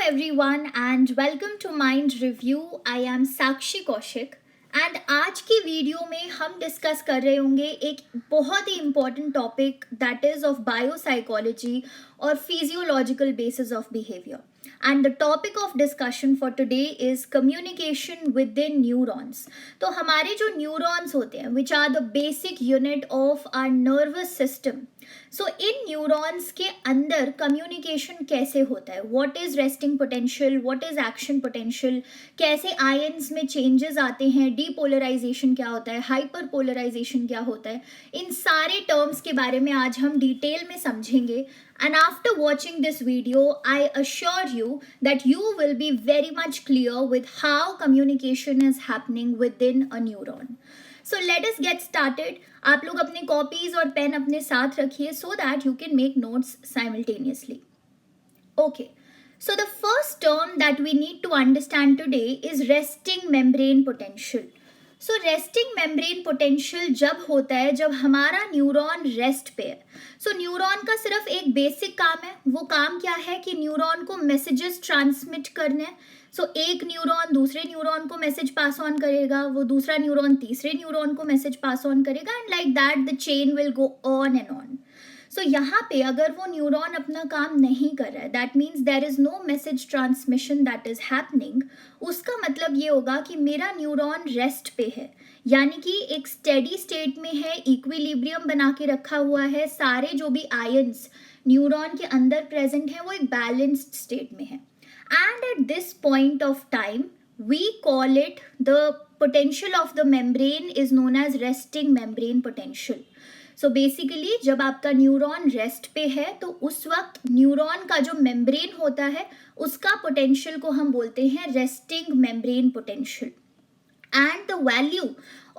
everyone and welcome to Mind Review. I am Sakshi Kaushik and आज की video में हम डिस्कस कर रहे होंगे एक बहुत ही important topic that is of biopsychology और physiological basis of behaviour. And the topic of discussion for today is communication within neurons. तो हमारे जो न्यूरॉन्स होते हैं which are the basic unit of our nervous system. So इन neurons के अंदर communication कैसे होता है, what is resting potential, what is action potential, कैसे आयंस में चेंजेस आते हैं, डीपोलराइजेशन क्या होता है, हाइपर पोलराइजेशन क्या होता है, इन सारे टर्म्स के बारे में आज हम डिटेल में समझेंगे. And after watching this video, I assure you that you will be very much clear with how communication is happening within a neuron. So let us get started. आप लोग अपने कॉपीज और पेन अपने साथ रखिए so that you can make notes simultaneously. Okay. So the first term that we need to understand today is resting membrane potential. So resting membrane potential जब होता है जब हमारा न्यूरॉन रेस्ट पे है. सो न्यूरॉन का सिर्फ एक बेसिक काम है. वो काम क्या है कि न्यूरॉन को मैसेजेस ट्रांसमिट करने हैं. सो एक न्यूरॉन दूसरे न्यूरॉन को मैसेज पास ऑन करेगा, वो दूसरा न्यूरॉन तीसरे न्यूरॉन को मैसेज पास ऑन करेगा and like that the chain will go on and on. So यहाँ पे अगर वो न्यूरॉन अपना काम नहीं कर रहा है, that means there is no message transmission that is happening. उसका मतलब ये होगा कि मेरा न्यूरॉन रेस्ट पे है, यानी कि एक स्टेडी स्टेट में है, इक्विलिब्रियम बना के रखा हुआ है. सारे जो भी आयंस न्यूरॉन के अंदर प्रेजेंट है वो एक बैलेंस्ड स्टेट में है. And at this point of time we call it the potential of the membrane is known as resting membrane potential. So basically जब आपका न्यूरॉन रेस्ट पे है तो उस वक्त न्यूरॉन का जो मेम्ब्रेन होता है उसका पोटेंशियल को हम बोलते हैं resting membrane potential. And the value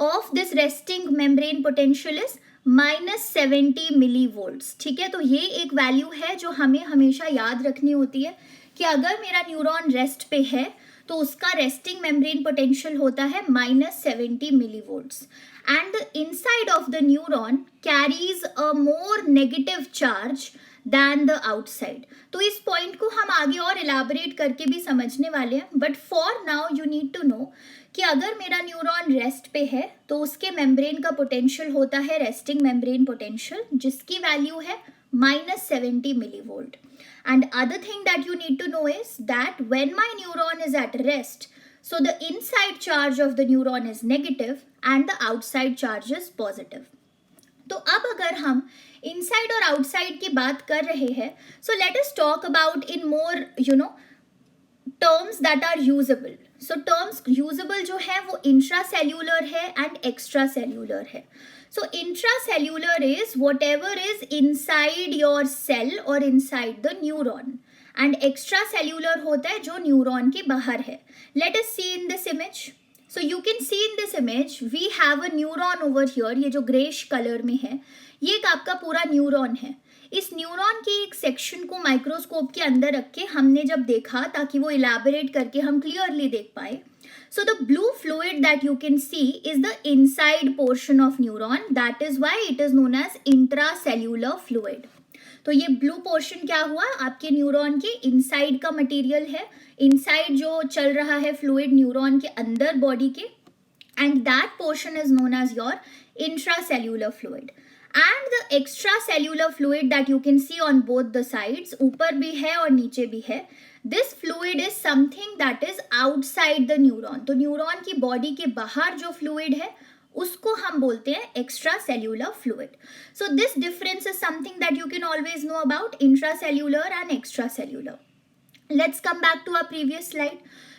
of this resting membrane potential is -70 मिलीवोल्ट्स. ठीक है, तो ये एक वैल्यू है जो हमें हमेशा याद रखनी होती है कि अगर मेरा न्यूरॉन रेस्ट पे है तो उसका रेस्टिंग मेम्ब्रेन पोटेंशियल होता है -70 millivolts. And the inside of the neuron carries a more negative charge than the outside. तो इस पॉइंट को हम आगे और इलाबोरेट करके भी समझने वाले हैं, but for now you need to know कि अगर मेरा न्यूरॉन रेस्ट पे है तो उसके मेम्ब्रेन का पोटेंशियल होता है रेस्टिंग मेम्ब्रेन पोटेंशियल, जिसकी वैल्यू है -70 millivolt. And other thing that you need to know is that when my neuron is at rest, so the inside charge of the neuron is negative and the outside charge is positive. तो अब अगर हम inside और outside की बात कर रहे हैं, so let us talk about in more terms that are usable. So terms usable जो है वो intracellular है and extracellular है. So intracellular is whatever is inside your cell or inside the neuron. And extracellular होता है जो neuron के बाहर है. Let us see in this image. So you can see in this image we have a neuron over here. ये जो greyish colour में है ये एक आपका पूरा न्यूरॉन है. इस न्यूरॉन के एक सेक्शन को माइक्रोस्कोप के अंदर रख के हमने जब देखा ताकि वो इलैबोरेट करके हम क्लियरली देख पाए. So the blue fluid that you can see is the inside portion of neuron. That is why it is known as intracellular fluid. तो ये ब्लू पोर्शन क्या हुआ, आपके न्यूरॉन के इनसाइड का मटेरियल है. इनसाइड जो चल रहा है फ्लूइड न्यूरॉन के अंदर बॉडी के, and that portion is known as your intracellular fluid. And the extracellular fluid that you can see on both the sides, ऊपर भी है और नीचे भी है, this fluid is something that is outside the neuron. तो neuron की body के बाहर जो फ्लूइड है उसको हम बोलते हैं extracellular fluid. So this difference is something that you can always know about intracellular and extra cellular. Let's come back to our previous slide.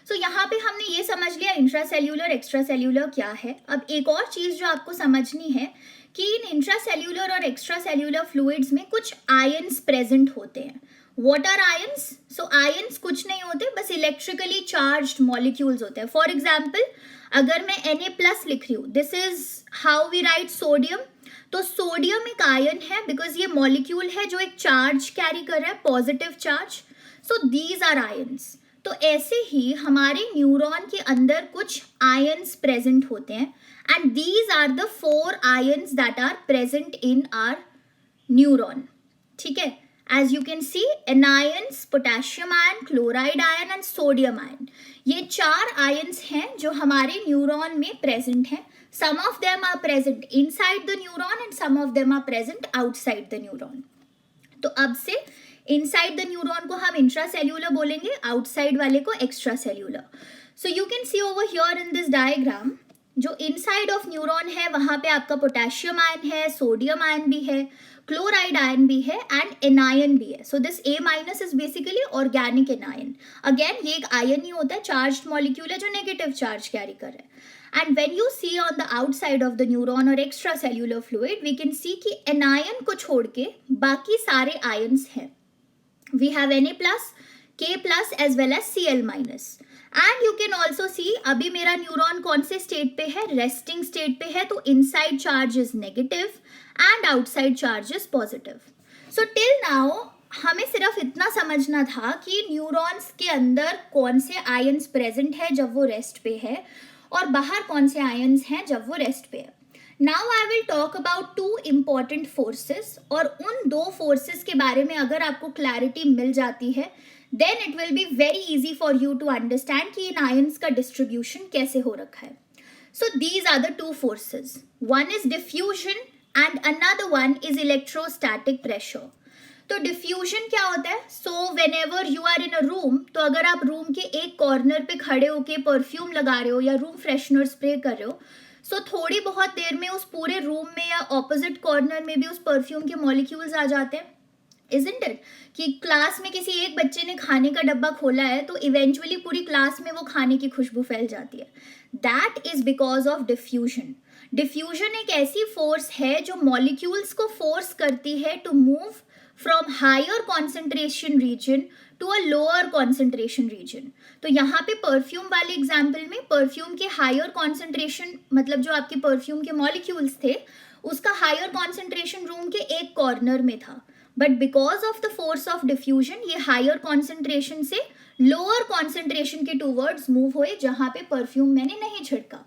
So यहाँ पे हमने ये समझ लिया इंट्रासेल्यूलर एक्स्ट्रा सेल्यूलर क्या है. अब एक और चीज जो आपको समझनी है कि इन इंट्रासेल्यूलर और एक्स्ट्रा सेल्यूलर फ्लूइड्स में कुछ आयंस प्रेजेंट होते हैं. What are ions? So ions कुछ नहीं होते, बस इलेक्ट्रिकली चार्ज्ड मॉलिक्यूल्स होते हैं. फॉर एग्जाम्पल अगर मैं Na+ लिख रही हूँ, this is how we write sodium. तो सोडियम एक आयन है बिकॉज ये मॉलिक्यूल है जो एक चार्ज कैरी कर रहा है, positive charge. So these are ions. तो ऐसे ही हमारे न्यूरॉन के अंदर कुछ आयंस प्रेजेंट होते हैं and these are the 4 ions that are present in our neuron. ठीक है, As you can see, anions, potassium ion, chloride ion and sodium ion, ये 4 ions हैं जो हमारे न्यूरॉन में प्रेजेंट हैं. Some of them are present inside the neuron and some of them are present outside the neuron. तो अब से inside the neuron को हम intracellular बोलेंगे, outside वाले को extracellular. So you can see over here in this diagram, जो inside of neuron है वहां पे आपका पोटेशियम आयन है, सोडियम आयन भी है, क्लोराइड आयन भी है एंड एनायन भी है. So this A minus is basically organic anion. Again ये एक आयन ही होता है, चार्ज्ड मॉलिक्यूल है जो नेगेटिव चार्ज कैरी कर रहा है. And when you see on the outside of the neuron और extracellular fluid, we can see कि एनायन को छोड़ के बाकी सारे आयन्स हैं. We have Na plus, K plus as well as Cl minus. And you can also see अभी मेरा न्यूरॉन कौन से स्टेट पे है, रेस्टिंग स्टेट पे है. तो inside charge is negative and outside charge is positive. So till now हमें सिर्फ इतना समझना था कि न्यूरॉन्स के अंदर कौन से आयन्स प्रेजेंट है जब वो रेस्ट पे है और बाहर कौन से आयन्स हैं जब वो रेस्ट पे है. Now I will talk about 2 important forces, और उन 2 फोर्सेस के बारे में अगर आपको क्लैरिटी मिल जाती है then it will be very easy for you to understand कि इन आयन्स का डिस्ट्रीब्यूशन कैसे हो रखा है. So these are the 2 forces. One is diffusion and another one is electrostatic pressure. तो डिफ्यूजन क्या होता है? सो whenever you are in a room, तो अगर आप रूम के एक कॉर्नर पे खड़े होके परफ्यूम लगा रहे हो या रूम फ्रेशनर स्प्रे कर रहे हो, सो थोड़ी बहुत देर में उस पूरे रूम में या ऑपोजिट कॉर्नर में भी उस परफ्यूम के मॉलिक्यूल्स आ जाते हैं. Isn't it? कि क्लास में किसी एक बच्चे ने खाने का डब्बा खोला है तो इवेंचुअली पूरी क्लास में वो खाने की खुशबू फैल जाती है. That is because of diffusion. Diffusion एक ऐसी फोर्स है जो मॉलिक्यूल्स को फोर्स करती है to move from higher concentration region to a lower concentration region. तो यहाँ पे परफ्यूम वाले एग्जाम्पल में परफ्यूम के हायर कॉन्सेंट्रेशन, मतलब जो आपके परफ्यूम के मॉलिक्यूल्स थे उसका हायर कॉन्सेंट्रेशन रूम के एक कॉर्नर में था. But because of the force of diffusion ये हायर कॉन्सेंट्रेशन से लोअर कॉन्सेंट्रेशन के टूवर्ड्स मूव हुए जहां पे परफ्यूम मैंने नहीं छिड़का.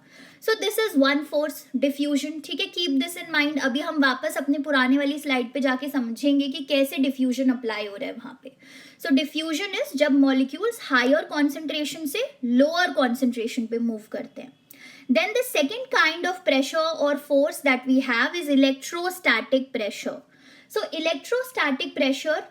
सो this is one force, diffusion. ठीक है, कीप दिस इन माइंड. अभी हम वापस अपने पुराने वाली स्लाइड पे जाके समझेंगे कि कैसे डिफ्यूजन अप्लाई हो रहा है वहां पे. सो डिफ्यूजन इज जब मॉलिक्यूल्स हायर कॉन्सेंट्रेशन से लोअर कॉन्सेंट्रेशन पे मूव करते हैं. Then the second kind of pressure or force that we have is electrostatic pressure. So electrostatic pressure,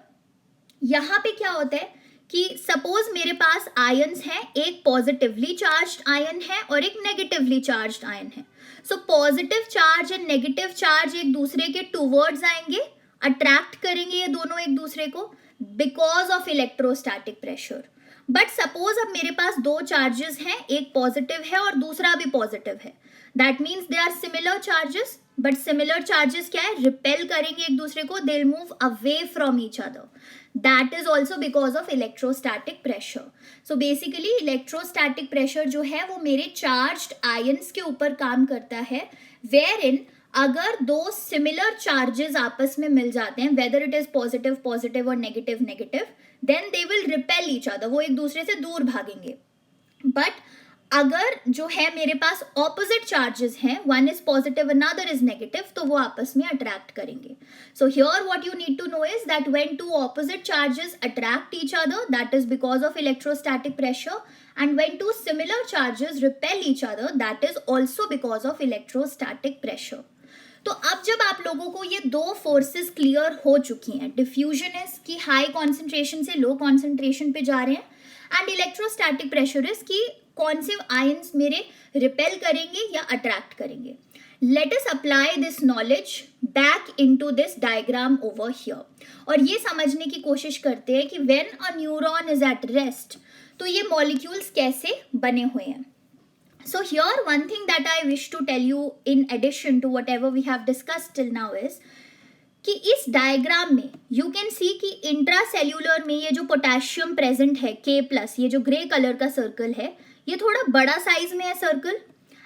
यहाँ पे क्या होता है कि सपोज मेरे पास आयन्स हैं, एक पॉजिटिवली चार्ज्ड आयन है और एक नेगेटिवली चार्ज्ड आयन है. So positive charge and negative charge एक दूसरे के टूवर्ड्स आएंगे, अट्रैक्ट करेंगे ये दोनों एक दूसरे को because of electrostatic pressure. But suppose अब मेरे पास 2 चार्जेस हैं, एक पॉजिटिव है और दूसरा भी पॉजिटिव है. That means they are similar charges, but similar charges क्या है, रिपेल करेंगे एक दूसरे को, they will move away from each other. That is also because of electrostatic pressure. So basically electrostatic pressure जो है वो मेरे चार्ज्ड आयन्स के ऊपर काम करता है, वेयर इन अगर 2 सिमिलर चार्जेस आपस में मिल जाते हैं, whether it is positive positive और negative negative, then they will repel each other, वो एक दूसरे से दूर भागेंगे. बट अगर जो है मेरे पास ऑपोजिट चार्जेस हैं, one is positive another is negative, तो वो आपस में अट्रैक्ट करेंगे. So here what you need to know is that when 2 opposite charges attract each other, that is because of electrostatic pressure, and when 2 similar charges repel each other, that is also because of electrostatic pressure. तो अब जब आप लोगों को ये 2 forces clear हो चुकी हैं, डिफ्यूजन इज कि हाई कॉन्सेंट्रेशन से लो कॉन्सेंट्रेशन पे जा रहे हैं, एंड इलेक्ट्रोस्टैटिक प्रेशर इज कि कौन से आयन्स मेरे रिपेल करेंगे या अट्रैक्ट करेंगे. Let us apply this knowledge back into this diagram over here, और ये समझने की कोशिश करते हैं कि when a neuron is at rest तो ये मॉलिक्यूल्स कैसे बने हुए हैं. So here one thing that I wish to tell you in addition to whatever we have discussed till now is कि इस डायग्राम में you can see कि इंट्रासेल्यूलर में ये जो पोटेशियम प्रेजेंट है K प्लस, ये जो ग्रे कलर का सर्कल है ये थोड़ा बड़ा साइज में है सर्कल,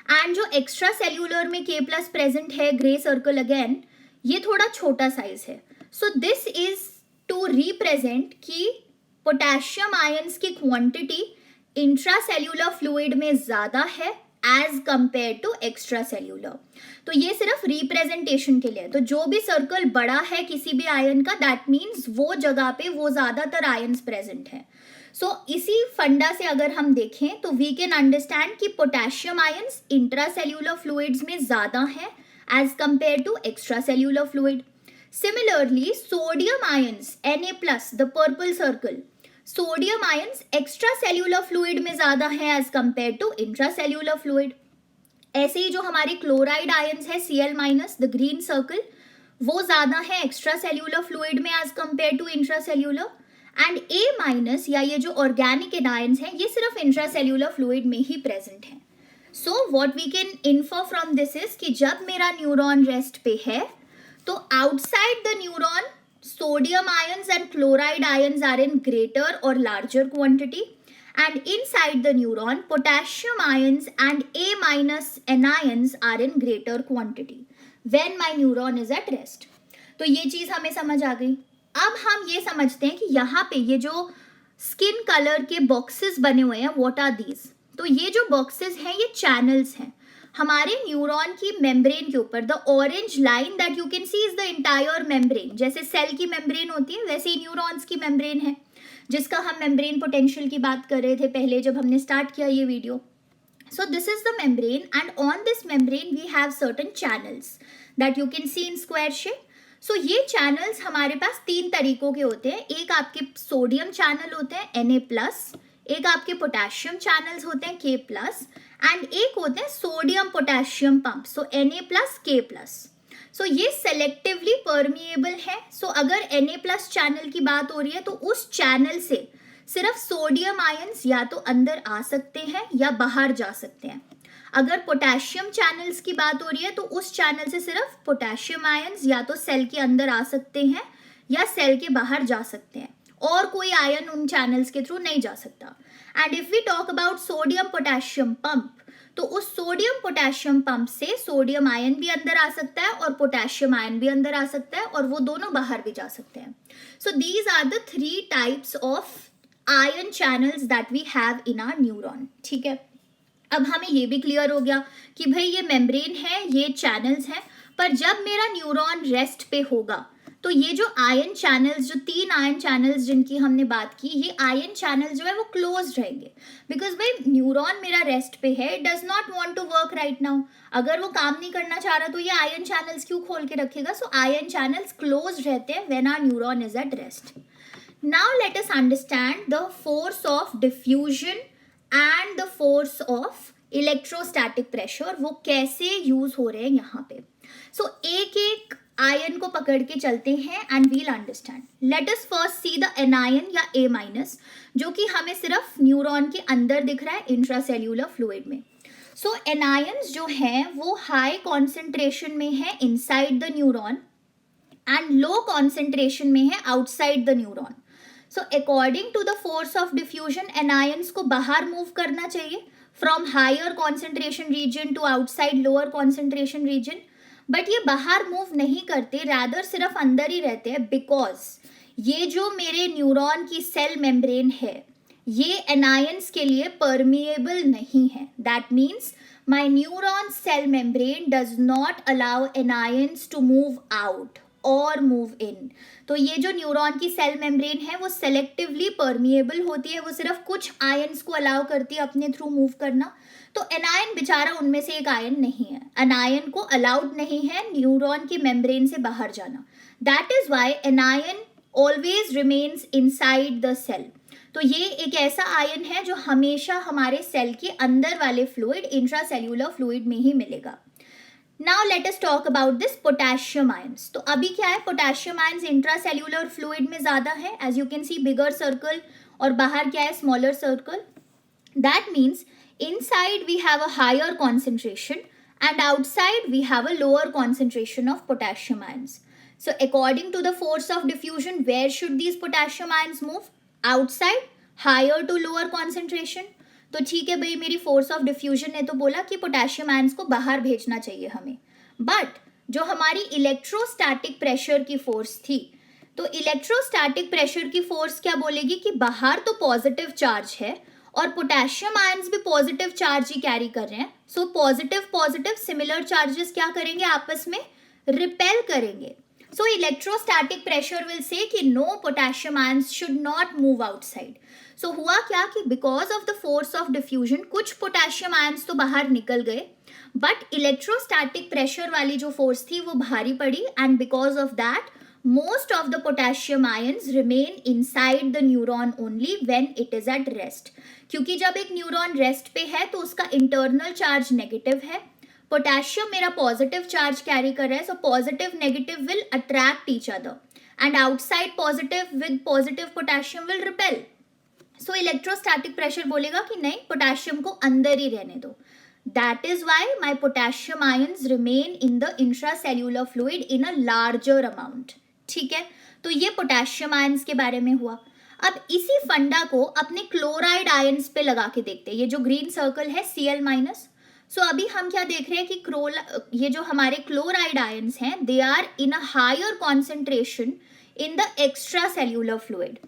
एंड जो एक्स्ट्रा सेल्यूलर में K प्लस प्रेजेंट है ग्रे सर्कल अगेन, ये थोड़ा छोटा साइज है. So this is to represent कि पोटेशियम आयंस की क्वांटिटी इंट्रासेल्यूलर फ्लूइड में ज़्यादा है as compare to extracellular. तो ये सिर्फ रिप्रेजेंटेशन के लिए है। तो जो भी सर्कल बड़ा है किसी भी आयन का, दैट मीन्स वो जगह पे वो ज्यादातर आयन्स प्रेजेंट है। सो इसी फंडा से अगर हम देखें तो वी कैन अंडरस्टैंड कि पोटेशियम आयन्स इंट्रासेल्यूलर फ्लूइड्स में ज्यादा है as compare to extracellular fluid. Similarly sodium ions Na+, the purple circle, sodium ions extracellular fluid में ज्यादा है as compare to intracellular fluid. ऐसे ही जो हमारे क्लोराइड आयन्स है Cl-, द ग्रीन सर्कल, वो ज्यादा है एक्स्ट्रा सेल्यूलर फ्लूइड में as compare to intracellular. And A- या ये जो ऑर्गेनिक एनायंस हैं ये सिर्फ इंट्रासेल्यूलर फ्लूइड में ही प्रेजेंट है। So what we can infer from this is कि जब मेरा न्यूरॉन रेस्ट पे है तो outside the neuron sodium ions and chloride ions are in greater और larger quantity, and inside the neuron potassium ions and A- anions are in greater quantity when my neuron is at rest। तो ये चीज हमें समझ आ गई। अब हम ये समझते हैं कि यहाँ पे ये जो स्किन कलर के बॉक्सेस बने हुए हैं, व्हाट आर दीज? तो ये जो बॉक्सेस हैं ये चैनल्स हैं हमारे न्यूरॉन की मेम्ब्रेन के ऊपर। The orange line that you can C is the entire membrane. जैसे सेल की मेम्ब्रेन होती है वैसे ही न्यूरॉन्स की मेम्ब्रेन है, जिसका हम मेम्ब्रेन पोटेंशियल की बात कर रहे थे पहले जब हमने स्टार्ट किया ये video. So this is the membrane and on this membrane we have certain channels that you can see in square shape. So ये चैनल्स हमारे पास तीन तरीकों के होते हैं। एक आपके सोडियम चैनल होते हैं Na+, एक आपके पोटेशियम चैनल्स होते हैं K+, एंड एक होते हैं सोडियम पोटेशियम पंप, सो Na+, K+। सो ये सेलेक्टिवली परमिएबल है। सो अगर Na+ चैनल की बात हो रही है तो उस चैनल से सिर्फ सोडियम आयन्स या तो अंदर आ सकते हैं या बाहर जा सकते हैं। अगर पोटेशियम चैनल्स की बात हो रही है तो उस चैनल से सिर्फ पोटेशियम आयन्स या तो सेल के अंदर आ सकते हैं या सेल के बाहर जा सकते हैं, और कोई आयन उन चैनल्स के थ्रू नहीं जा सकता। And if we talk about sodium potassium pump, तो उस सोडियम पोटेशियम पंप से सोडियम आयन भी अंदर आ सकता है और पोटेशियम आयन भी अंदर आ सकता है, और वो दोनों बाहर भी जा सकते हैं। So these are the 3 types of ion channels that we have in our neuron. ठीक है, अब हमें ये भी क्लियर हो गया कि भाई ये मेम्ब्रेन है, ये चैनल्स हैं, पर जब मेरा न्यूरॉन रेस्ट पे होगा तो ये जो आयन चैनल्स, जो 3 आयन चैनल्स जिनकी हमने बात की, ये आयन चैनल्स जो है वो क्लोज रहेंगे। बिकॉज भाई न्यूरॉन मेरा रेस्ट पे है, it does not want to work right now. अगर वो काम नहीं करना चाह रहा तो ये आयन चैनल्स क्यों खोल के रखेगा? सो आयन चैनल्स क्लोज रहते हैं when our neuron is at rest. Now let us understand the force of diffusion and the force of electrostatic pressure, वो कैसे यूज हो रहे हैं यहाँ पे। सो एक एक आयन को पकड़ के चलते हैं and we'll understand. Let us first see the anion या A-, जो कि हमें सिर्फ न्यूरॉन के अंदर दिख रहा है इंट्रासेल्यूलर फ्लूइड में। सो एनायंस जो हैं वो हाई कॉन्सेंट्रेशन में है inside the neuron and low concentration में है outside the neuron. So according to the force of diffusion anions को बाहर मूव करना चाहिए from higher concentration region to outside lower concentration region, but ये बाहर मूव नहीं करते, रैदर सिर्फ अंदर ही रहते हैं, बिकॉज ये जो मेरे न्यूरॉन की सेल मेम्ब्रेन है ये एनायंस के लिए परमिएबल नहीं है। That means my neuron cell membrane does not allow anions to move out और मूव इन। तो ये जो न्यूरॉन की सेल मेम्ब्रेन है वो सेलेक्टिवली परमिएबल होती है, वो सिर्फ कुछ आयन्स को अलाउ करती है अपने थ्रू मूव करना। तो एनायन बेचारा उनमें से एक आयन नहीं है, एनायन को अलाउड नहीं है न्यूरॉन की मेम्ब्रेन से बाहर जाना। That is why anion always remains inside the cell. तो ये एक ऐसा आयन है जो हमेशा हमारे सेल के अंदर वाले फ्लूइड, इंट्रासेल्यूलर फ्लूइड में ही मिलेगा। Now let us talk about this potassium ions. तो अभी क्या है, पोटेशियम आयंस इंट्रासेल्यूलर फ्लूइड में ज्यादा है, as you can see bigger circle, और बाहर क्या है, smaller circle. That means inside we have a higher concentration and outside we have a lower concentration of potassium ions. So according to the force of diffusion, where should these potassium ions move? Outside, higher to lower concentration. तो ठीक है भाई, मेरी force of diffusion ने तो बोला कि potassium ions को बाहर भेजना चाहिए हमें, बट जो हमारी इलेक्ट्रोस्टैटिक प्रेशर की फोर्स थी, तो इलेक्ट्रोस्टैटिक प्रेशर की फोर्स क्या बोलेगी कि बाहर तो पॉजिटिव चार्ज है और पोटेशियम आयंस भी पॉजिटिव चार्ज ही कैरी कर रहे हैं. So positive positive similar charges क्या करेंगे, आपस में रिपेल करेंगे. सो इलेक्ट्रोस्टैटिक प्रेशर विल से कि no potassium ions should not move outside. So हुआ क्या कि because of the force of diffusion कुछ पोटेशियम आयंस तो बाहर निकल गए, बट इलेक्ट्रोस्टैटिक प्रेशर वाली जो फोर्स थी वो भारी पड़ी, and because of that most of the potassium ions remain inside the neuron only when it is at rest. क्योंकि जब एक न्यूरॉन रेस्ट पे है तो उसका इंटरनल चार्ज नेगेटिव है, पोटेशियम मेरा पॉजिटिव चार्ज कैरी कर रहा है, so positive negative will attract each other and outside positive with positive potassium will repel. So electrostatic pressure बोलेगा कि नहीं, पोटेशियम को अंदर ही रहने दो. That is why my potassium ions remain in the intracellular fluid in a larger amount. ठीक है, तो ये पोटेशियम आयंस के बारे में हुआ. अब इसी फंडा को अपने क्लोराइड आयंस पे लगा के देखते हैं. ये जो ग्रीन सर्कल है Cl-. सो अभी हम क्या देख रहे हैं कि ये जो हमारे क्लोराइड आयंस हैं, they are in a higher concentration in the extracellular fluid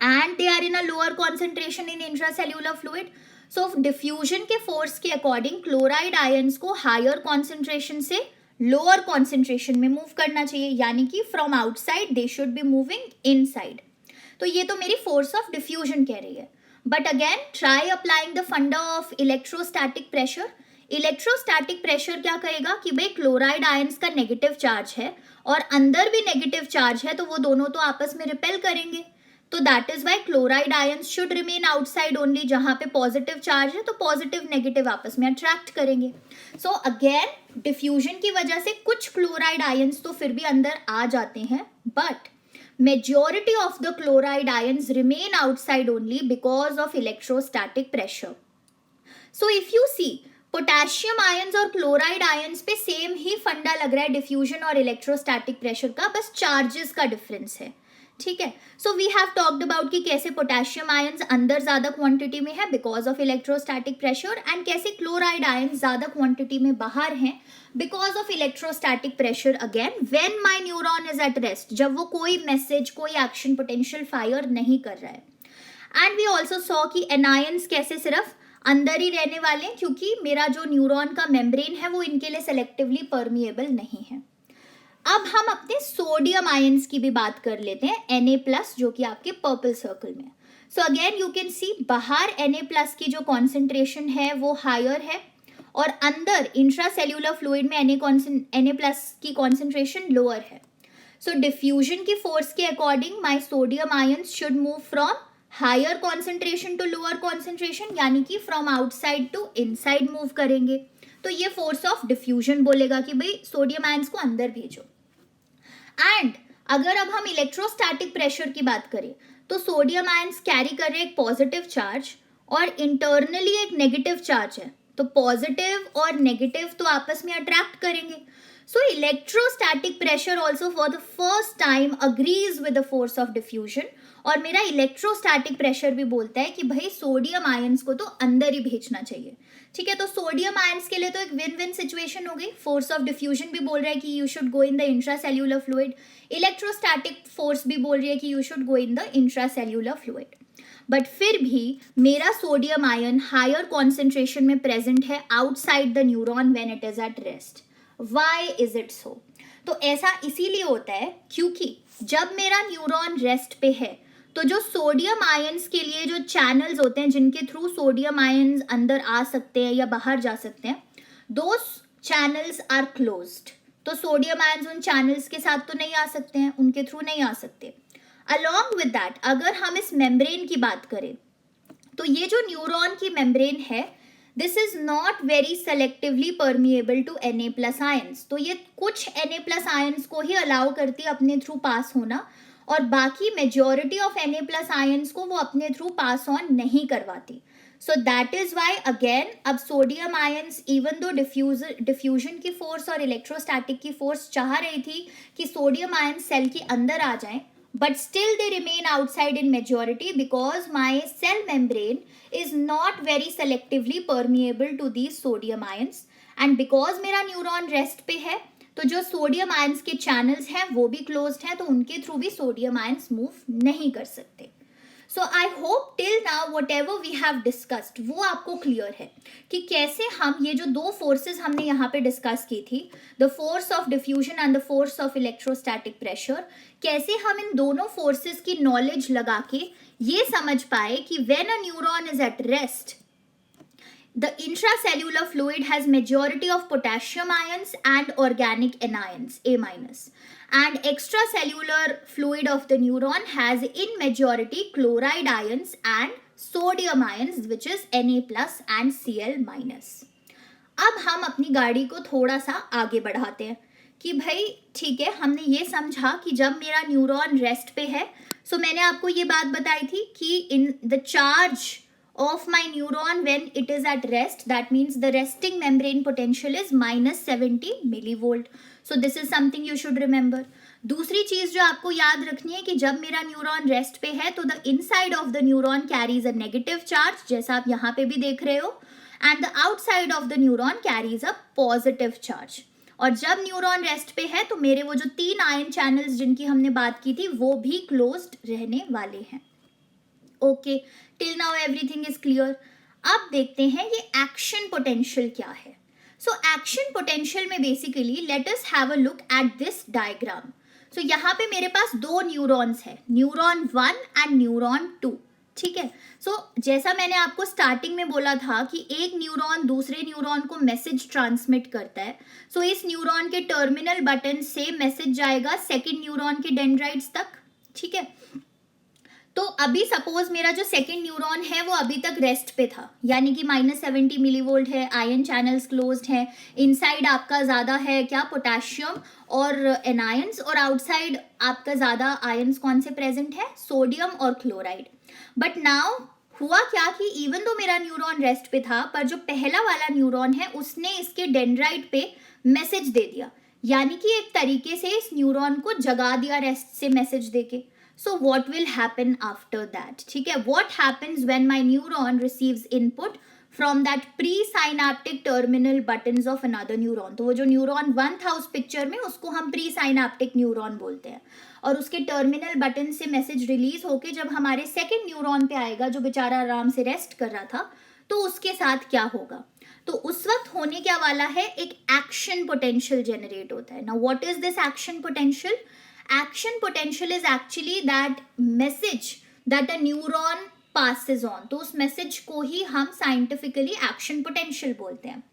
and they are in a lower concentration in intracellular fluid. So diffusion के फोर्स के अकॉर्डिंग क्लोराइड आयंस को हायर कॉन्सेंट्रेशन से lower concentration में move करना चाहिए, यानी कि from outside they should be moving inside. तो ये तो मेरी फोर्स ऑफ डिफ्यूजन कह रही है. But again try applying the funda of electrostatic pressure. Electrostatic pressure क्या कहेगा कि भाई क्लोराइड आयंस का नेगेटिव चार्ज है और अंदर भी नेगेटिव चार्ज है, तो वो दोनों तो आपस में रिपेल करेंगे. तो that is why chloride ions should remain outside only. जहां पे पॉजिटिव चार्ज है तो पॉजिटिव नेगेटिव आपस में अट्रैक्ट करेंगे. सो अगेन डिफ्यूजन की वजह से कुछ क्लोराइड आयंस तो फिर भी अंदर आ जाते हैं, but majority of the chloride ions remain outside only because of electrostatic pressure. So if you see potassium ions और क्लोराइड आयंस पे सेम ही फंडा लग रहा है डिफ्यूजन और इलेक्ट्रोस्टैटिक प्रेशर का, बस चार्जेस का डिफरेंस है. ठीक है, so we have talked about कि कैसे पोटेशियम आयंस अंदर ज्यादा क्वांटिटी में है because of electrostatic pressure, and कैसे क्लोराइड आयंस ज्यादा क्वांटिटी में बाहर हैं because of electrostatic pressure. Again when my neuron is at rest, जब वो कोई मैसेज कोई एक्शन पोटेंशियल फायर नहीं कर रहा है. एंड वी ऑल्सो सॉ कि एनायंस कैसे सिर्फ अंदर ही रहने वाले हैं क्योंकि मेरा जो न्यूरॉन का मेम्ब्रेन है वो इनके लिए सेलेक्टिवली परमिएबल नहीं है. अब हम अपने सोडियम आयंस की भी बात कर लेते हैं, Na+, जो कि आपके पर्पल सर्कल में. सो अगेन यू कैन सी बाहर Na+ की जो कॉन्सेंट्रेशन है वो हायर है और अंदर इंट्रासेल्यूलर फ्लूइड में Na+ की कॉन्सेंट्रेशन लोअर है. सो डिफ्यूजन की फोर्स के according my sodium ions should move from higher concentration to lower concentration, यानी कि from outside to inside move करेंगे. तो ये फोर्स ऑफ डिफ्यूजन बोलेगा कि भाई सोडियम आयंस को अंदर भेजो. एंड अगर अब हम इलेक्ट्रोस्टैटिक प्रेशर की बात करें तो सोडियम आयंस कैरी कर रहे एक पॉजिटिव चार्ज और इंटरनली एक नेगेटिव चार्ज है, तो पॉजिटिव और नेगेटिव तो आपस में अट्रैक्ट करेंगे. सो electrostatic pressure also for the first time agrees with the force of diffusion, और मेरा इलेक्ट्रोस्टैटिक प्रेशर भी बोलता है कि भाई सोडियम आयंस को तो अंदर ही भेजना चाहिए. ठीक है, तो सोडियम आयंस के लिए तो एक विन विन सिचुएशन हो गई. फोर्स ऑफ डिफ्यूजन भी बोल रहा है कि you should go in the intracellular fluid, electrostatic force भी बोल रही है कि you should go in the intracellular fluid. But फिर भी मेरा सोडियम आयन हायर कॉन्सेंट्रेशन में प्रेजेंट है outside the neuron when it is at rest. Why is it so? तो ऐसा इसीलिए होता है क्योंकि जब मेरा न्यूरॉन रेस्ट पे है तो जो सोडियम आयंस के लिए जो चैनल्स होते हैं जिनके थ्रू सोडियम आयंस अंदर आ सकते हैं या बाहर जा सकते हैं, दो चैनल्स आर क्लोज्ड. तो सोडियम आयंस उन चैनल्स के साथ तो नहीं आ सकते हैं, उनके थ्रू नहीं आ सकते. अलॉन्ग विद दैट अगर हम इस मेम्ब्रेन की बात करें तो ये जो न्यूरॉन की मेम्ब्रेन है, this is not very selectively permeable to Na+ ions. तो ये कुछ Na+ आयंस को ही अलाउ करती है अपने थ्रू पास होना, और बाकी मेजॉरिटी ऑफ Na+ आयंस को वो अपने थ्रू पास ऑन नहीं करवाती. So that is why again अब sodium ions even though diffusion की फोर्स और इलेक्ट्रोस्टैटिक की फोर्स चाह रही थी कि सोडियम आयंस सेल के अंदर आ जाएं, but still they remain outside in majority because my cell membrane is not very selectively permeable to these sodium ions, and because मेरा न्यूरॉन रेस्ट पे है तो जो सोडियम आयंस के चैनल्स हैं वो भी क्लोज्ड हैं, तो उनके थ्रू भी सोडियम आयंस मूव नहीं कर सकते. So I hope till now whatever we have discussed वो आपको क्लियर है कि कैसे हम ये जो दो फोर्सेस हमने यहाँ पे डिस्कस की थी, the force of diffusion and the force of electrostatic pressure, कैसे हम इन दोनों फोर्सेस की नॉलेज लगा के ये समझ पाए कि when a neuron is at rest the intracellular fluid has majority of potassium ions and organic anions A minus, and extracellular fluid of the neuron has in majority chloride ions and sodium ions which is Na plus and Cl minus. अब हम अपनी गाड़ी को थोड़ा सा आगे बढ़ाते हैं कि भाई ठीक है, हमने ये समझा कि जब मेरा न्यूरॉन रेस्ट पे है, सो मैंने आपको ये बात बताई थी कि in the charge of my neuron when it is at rest, that means the resting membrane potential is minus 70 millivolt. So this is something you should remember. दूसरी चीज जो आपको याद रखनी है कि जब मेरा न्यूरॉन रेस्ट पे है तो the inside of the neuron carries a negative charge, जैसा आप यहाँ पे भी देख रहे हो, and the outside of the neuron carries a positive charge. और जब न्यूरॉन रेस्ट पे है तो मेरे वो जो 3 आयन चैनल्स जिनकी हमने बात की थी वो भी क्लोज्ड रहने वाले हैं. Okay, till now everything is clear. अब देखते हैं ये एक्शन पोटेंशियल क्या है. सो एक्शन पोटेंशियल में basically let us have a look at this diagram. So यहाँ पे मेरे पास दो न्यूरॉन्स है, न्यूरॉन 1 एंड न्यूरॉन 2. ठीक है. सो जैसा मैंने आपको स्टार्टिंग में बोला था कि एक न्यूरॉन दूसरे न्यूरॉन को मैसेज ट्रांसमिट करता है. सो इस न्यूरॉन के टर्मिनल बटन से मैसेज जाएगा सेकेंड न्यूरॉन के डेंड्राइट्स तक. ठीक है. तो अभी सपोज मेरा जो सेकेंड न्यूरॉन है वो अभी तक रेस्ट पे था, यानी कि माइनस 70 मिलीवोल्ट है, आयन चैनल्स क्लोज्ड है, इनसाइड आपका ज़्यादा है क्या, पोटेशियम और एनायंस, और आउटसाइड आपका ज़्यादा आयंस कौन से प्रेजेंट है, सोडियम और क्लोराइड. बट नाउ हुआ क्या कि इवन तो मेरा न्यूरॉन रेस्ट पे था, पर जो पहला वाला न्यूरॉन है उसने इसके डेंड्राइट पे मैसेज दे दिया, यानी कि एक तरीके से इस न्यूरॉन को जगा दिया रेस्ट से मैसेज देके. So what will happen after that? ठीक है, what happens when my neuron receives input from that pre-synaptic terminal buttons of another neuron? तो वो जो न्यूरॉन 1 था उस पिक्चर में उसको हम pre-synaptic न्यूरॉन बोलते हैं, और उसके टर्मिनल बटन से मैसेज रिलीज होके जब हमारे सेकेंड न्यूरॉन पे आएगा जो बेचारा आराम से रेस्ट कर रहा था, तो उसके साथ क्या होगा. तो उस वक्त होने क्या वाला है, एक एक्शन पोटेंशियल जनरेट होता है. Now what is this action potential? Action potential is actually that message that a neuron passes on. तो उस मैसेज को ही हम साइंटिफिकली एक्शन पोटेंशियल बोलते हैं.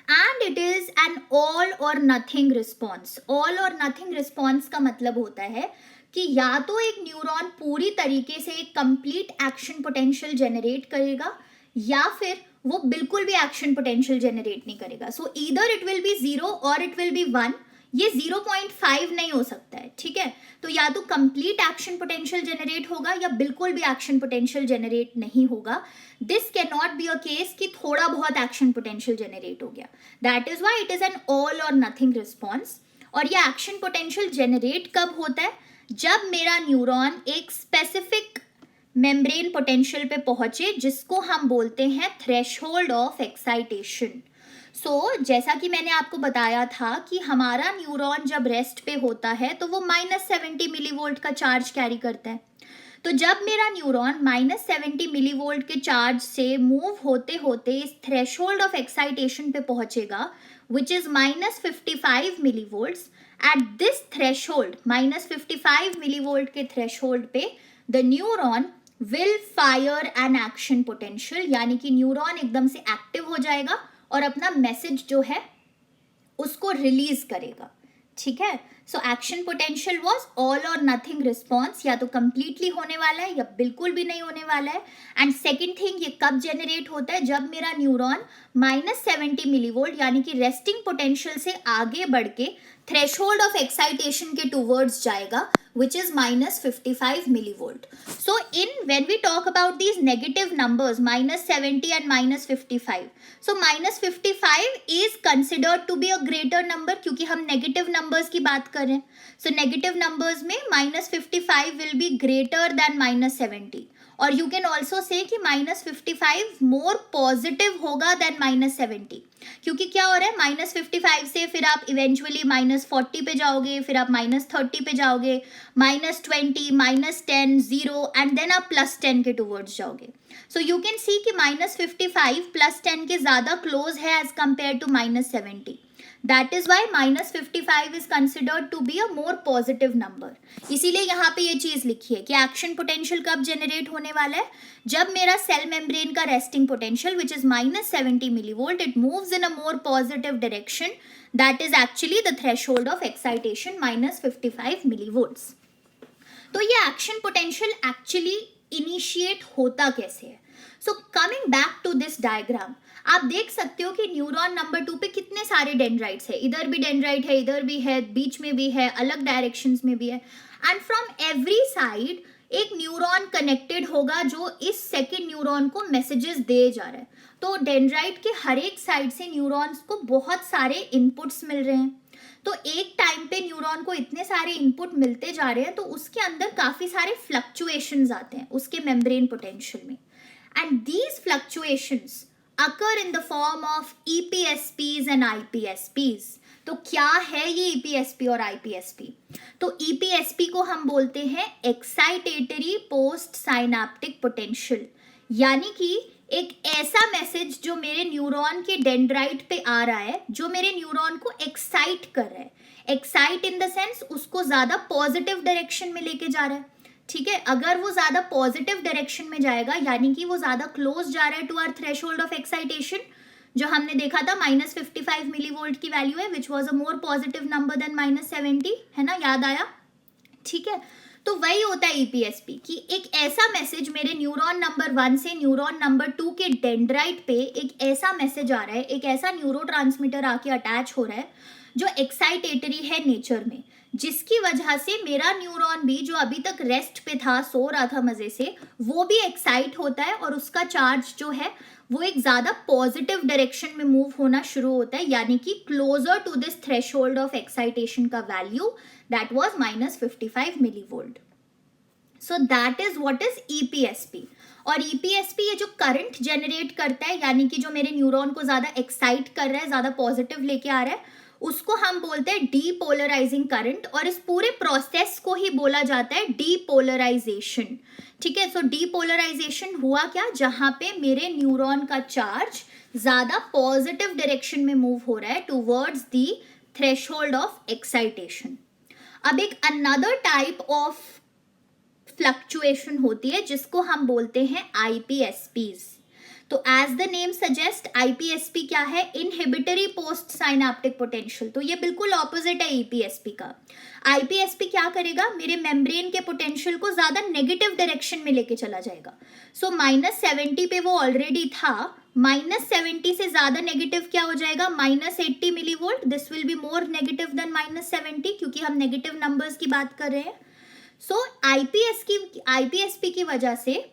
And it is an all और नथिंग रिस्पॉन्स. ऑल और नथिंग रिस्पॉन्स का मतलब होता है कि या तो एक न्यूरॉन पूरी तरीके से एक कंप्लीट एक्शन पोटेंशियल जनरेट करेगा या फिर वो बिल्कुल भी एक्शन पोटेंशियल जनरेट नहीं करेगा. सो ईदर इट विल बी 0 और इट विल बी 1. ये 0.5 नहीं हो सकता है. ठीक है. तो या तो कंप्लीट एक्शन पोटेंशियल जनरेट होगा या बिल्कुल भी एक्शन पोटेंशियल जनरेट नहीं होगा. This can not be a case कि थोड़ा बहुत एक्शन पोटेंशियल जनरेट हो गया. That is why it is an all और नथिंग रिस्पॉन्स. और ये एक्शन पोटेंशियल जनरेट कब होता है, जब मेरा न्यूरॉन एक स्पेसिफिक मेम्ब्रेन पोटेंशियल पे पहुंचे जिसको हम बोलते हैं थ्रेशहोल्ड ऑफ एक्साइटेशन. जैसा कि मैंने आपको बताया था कि हमारा न्यूरॉन जब रेस्ट पे होता है तो वो माइनस 70 मिलीवोल्ट का चार्ज कैरी करता है. तो जब मेरा न्यूरॉन माइनस 70 मिलीवोल्ट के चार्ज से मूव होते होते इस थ्रेशहोल्ड ऑफ एक्साइटेशन पे पहुंचेगा which is minus 55 millivolts. At this threshold minus 55 millivolt के थ्रेशहोल्ड पे the neuron will fire an action potential, यानी कि न्यूरॉन एकदम से एक्टिव हो जाएगा और अपना मैसेज जो है उसको रिलीज करेगा. ठीक है. So action potential was all और नथिंग रिस्पॉन्स, या तो कंप्लीटली होने वाला है या बिल्कुल भी नहीं होने वाला है. एंड सेकेंड थिंग, ये कब जनरेट होता है, जब मेरा न्यूरॉन माइनस 70 मिलीवोल्ट यानी कि रेस्टिंग पोटेंशियल से आगे बढ़ के थ्रेशहोल्ड ऑफ एक्साइटेशन के टूवर्ड्स जाएगा which is minus 55 millivolt. So when we talk about these negative numbers minus 70 and minus 55, so minus 55 is considered to be a greater number क्योंकि हम negative numbers की बात कर रहे हैं. So negative numbers में minus 55 will be greater than minus 70. और you can also say कि -55 मोर पॉजिटिव होगा देन -70, क्योंकि क्या हो रहा है, -55 से फिर आप इवेंचुअली -40 पे जाओगे, फिर आप -30 पे जाओगे, -20, -10, 0 एंड देन आप +10 के टूवर्ड्स जाओगे. सो यू कैन सी कि -55 +10 के ज़्यादा क्लोज है as compare to -70. That is why -55 is considered to be a more positive number. इसीलिए यहाँ पे ये चीज़ लिखी है कि एक्शन पोटेंशियल कब जनरेट होने वाला है, जब मेरा सेल मेम्ब्रेन का resting potential which is -70 millivolt, it moves in a more positive direction. That is actually the threshold of excitation -55 millivolts. तो ये एक्शन पोटेंशियल एक्चुअली इनिशिएट होता कैसे है. So coming back to this diagram, आप देख सकते हो कि न्यूरॉन नंबर 2 पे कितने सारे डेंड्राइट्स है. इधर भी डेंड्राइट है, इधर भी है, बीच में भी है, अलग डायरेक्शंस में भी है. एंड फ्रॉम एवरी साइड एक न्यूरॉन कनेक्टेड होगा जो इस सेकेंड न्यूरॉन को मैसेजेस दे जा रहा है. तो डेंड्राइट के हर एक साइड से न्यूरॉन्स को बहुत सारे इनपुट्स मिल रहे हैं. तो एक टाइम पे न्यूरॉन को इतने सारे इनपुट मिलते जा रहे हैं, तो उसके अंदर काफ़ी सारे फ्लक्चुएशंस आते हैं उसके मेम्ब्रेन पोटेंशियल में. And these fluctuations occur in the form of EPSPs and IPSPs. तो क्या है ये EPSP और IPSP? तो EPSP को हम बोलते हैं एक्साइटेटरी पोस्ट साइनेप्टिक पोटेंशियल, यानी कि एक ऐसा मैसेज जो मेरे न्यूरॉन के डेंड्राइट पे आ रहा है, जो मेरे न्यूरॉन को एक्साइट कर रहा है. एक्साइट इन द सेंस उसको ज़्यादा पॉजिटिव डायरेक्शन में लेके जा रहा है. ठीक है, अगर वो ज़्यादा पॉजिटिव डायरेक्शन में जाएगा, यानी कि वो ज़्यादा क्लोज जा रहा है to our threshold of excitation, जो हमने देखा था -55 मिलीवोल्ट की वैल्यू है, which was a more positive number than -70, है ना, याद आया. ठीक है, तो वही होता है EPSP कि एक ऐसा मैसेज मेरे न्यूरॉन नंबर 1 से न्यूरॉन नंबर 2 के डेंड्राइट पे एक ऐसा मैसेज आ रहा है, एक ऐसा न्यूरोट्रांसमीटर आके अटैच हो रहा है जो एक्साइटेटरी है नेचर में, जिसकी वजह से मेरा न्यूरॉन भी जो अभी तक रेस्ट पे था, सो रहा था मजे से, वो भी एक्साइट होता है और उसका चार्ज जो है वो एक ज़्यादा पॉजिटिव डायरेक्शन में मूव होना शुरू होता है, यानी कि closer to this threshold of excitation का value that was -55 millivolt. So that is what is EPSP. और EPSP ये जो करंट जनरेट करता है, यानी कि जो मेरे न्यूरॉन को ज़्यादा एक्साइट कर रहा है, ज़्यादा पॉजिटिव लेके आ रहा है, उसको हम बोलते हैं डीपोलराइजिंग करंट. और इस पूरे प्रोसेस को ही बोला जाता है डीपोलराइजेशन. ठीक है, सो डीपोलराइजेशन हुआ क्या, जहां पे मेरे न्यूरॉन का चार्ज ज्यादा पॉजिटिव डायरेक्शन में मूव हो रहा है towards the threshold of excitation. अब एक अनदर टाइप ऑफ फ्लक्चुएशन होती है जिसको हम बोलते हैं IPSPs. तो as the name suggest IPSP क्या है, इनहिबिटरी पोस्ट साइनेप्टिक पोटेंशियल. तो ये बिल्कुल ऑपोजिट है EPSP का. IPSP क्या करेगा, मेरे मेम्ब्रेन के पोटेंशियल को ज्यादा नेगेटिव डायरेक्शन में लेके चला जाएगा. सो -70 पे वो ऑलरेडी था, -70 से ज्यादा नेगेटिव क्या हो जाएगा, -80 millivolt. This will be more negative than -70, क्योंकि हम नेगेटिव नंबर्स की बात कर रहे हैं. सो IPSP की वजह से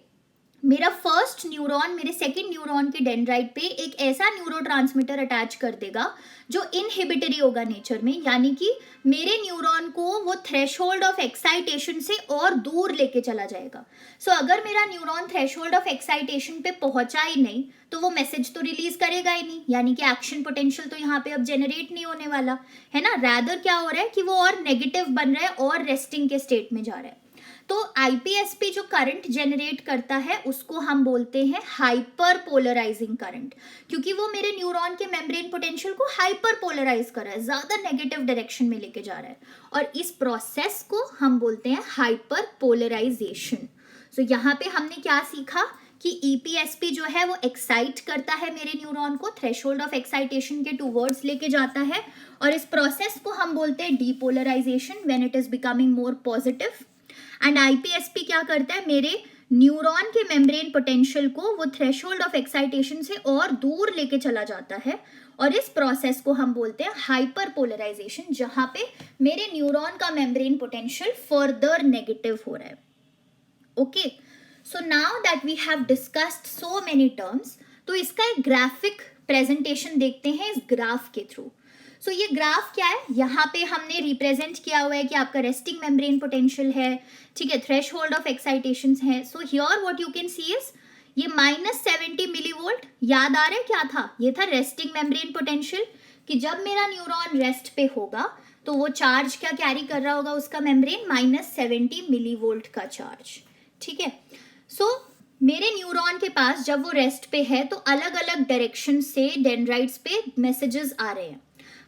मेरा फर्स्ट न्यूरॉन मेरे सेकंड न्यूरॉन के डेंड्राइट पे एक ऐसा न्यूरोट्रांसमीटर अटैच कर देगा जो इनहिबिटरी होगा नेचर में, यानी कि मेरे न्यूरॉन को वो थ्रेशोल्ड ऑफ एक्साइटेशन से और दूर लेके चला जाएगा. सो अगर मेरा न्यूरॉन थ्रेशोल्ड ऑफ एक्साइटेशन पे पहुंचा ही नहीं, तो वो मैसेज तो रिलीज करेगा ही नहीं, यानी कि एक्शन पोटेंशियल तो यहाँ पे अब जनरेट नहीं होने वाला है ना. रैदर क्या हो रहा है कि वो और नेगेटिव बन रहा है और रेस्टिंग के स्टेट में जा रहा है. तो IPSP जो करंट जनरेट करता है उसको हम बोलते हैं हाइपर पोलराइजिंग करंट, क्योंकि वो मेरे न्यूरॉन के मेम्ब्रेन पोटेंशियल को हाइपर पोलराइज कर रहा है, ज्यादा नेगेटिव डायरेक्शन में लेके जा रहा है, और इस प्रोसेस को हम बोलते हैं हाइपर पोलराइजेशन. सो यहाँ पे हमने क्या सीखा कि EPSP जो है वो एक्साइट करता है मेरे न्यूरॉन को, थ्रेशोल्ड ऑफ एक्साइटेशन के टूवर्ड्स लेके जाता है, और इस प्रोसेस को हम बोलते हैं depolarization when it is becoming more positive. And IPSP क्या करता है, मेरे न्यूरॉन के मेम्ब्रेन पोटेंशियल को वो थ्रेशोल्ड ऑफ एक्साइटेशन से और दूर लेके चला जाता है, और इस प्रोसेस को हम बोलते हैं हाइपर पोलराइजेशन, जहां पे मेरे न्यूरॉन का मेम्ब्रेन पोटेंशियल फर्दर नेगेटिव हो रहा है. Okay, so now that we have discussed so many terms, तो इसका एक ग्राफिक प्रेजेंटेशन देखते हैं इस ग्राफ के थ्रू. सो ये ग्राफ क्या है, यहाँ पे हमने रिप्रेजेंट किया हुआ है कि आपका रेस्टिंग मेम्ब्रेन पोटेंशियल है, ठीक है, थ्रेशहोल्ड ऑफ एक्साइटेशन है. सो here what you can C is ये -70 मिलीवोल्ट. याद आ रहा है क्या था, ये था रेस्टिंग मेम्ब्रेन पोटेंशियल, कि जब मेरा न्यूरॉन रेस्ट पे होगा तो वो चार्ज क्या कैरी कर रहा होगा उसका मेम्ब्रेन, -70 मिलीवोल्ट का चार्ज. ठीक है. सो मेरे न्यूरॉन के पास जब वो रेस्ट पे है तो अलग अलग डायरेक्शन से डेंड्राइट्स पे मैसेजेस आ रहे हैं,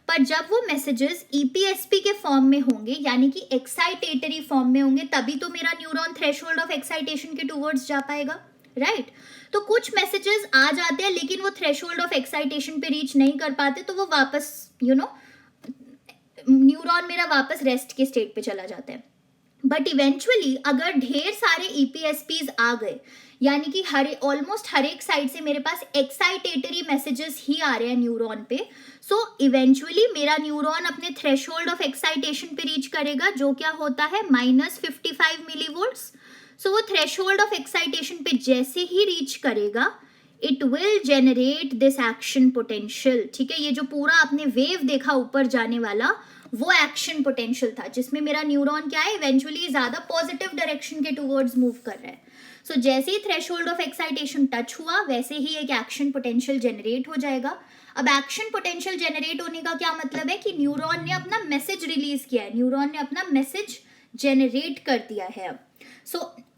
पर जब वो मैसेजेस ईपीएसपी के फॉर्म में होंगे, यानी कि एक्साइटेटरी फॉर्म में होंगे, तभी तो मेरा न्यूरॉन थ्रेशोल्ड ऑफ एक्साइटेशन के टूवर्ड्स जा पाएगा, राइट. तो कुछ मैसेजेस आ जाते हैं लेकिन वो थ्रेशोल्ड ऑफ एक्साइटेशन पे रीच नहीं कर पाते, तो वो वापस न्यूरॉन मेरा वापस रेस्ट के स्टेट पे चला जाता है. बट इवेंचुअली अगर ढेर सारे ईपीएसपीज आ गए, यानी कि ऑलमोस्ट हर एक साइड से मेरे पास एक्साइटेटरी मैसेजेस ही आ रहे हैं न्यूरॉन पे, सो इवेंचुअली मेरा न्यूरॉन अपने थ्रेशोल्ड ऑफ एक्साइटेशन पे रीच करेगा, जो क्या होता है -55 मिलीवोल्ट्स. सो वो थ्रेशोल्ड ऑफ एक्साइटेशन पे जैसे ही रीच करेगा, it will generate this action potential. ठीक है, ये जो पूरा आपने वेव देखा ऊपर जाने वाला, वो एक्शन पोटेंशियल था, जिसमें मेरा न्यूरॉन क्या है, इवेंचुअली ज्यादा पॉजिटिव डायरेक्शन के टूवर्ड्स मूव कर रहा है. सो जैसे ही थ्रेशोल्ड ऑफ एक्साइटेशन टच हुआ, वैसे ही एक एक्शन पोटेंशियल जनरेट हो जाएगा. अब एक्शन पोटेंशियल जनरेट होने का क्या मतलब है कि न्यूरॉन ने अपना मैसेज रिलीज किया है, न्यूरॉन ने अपना मैसेज जनरेट कर दिया है. अब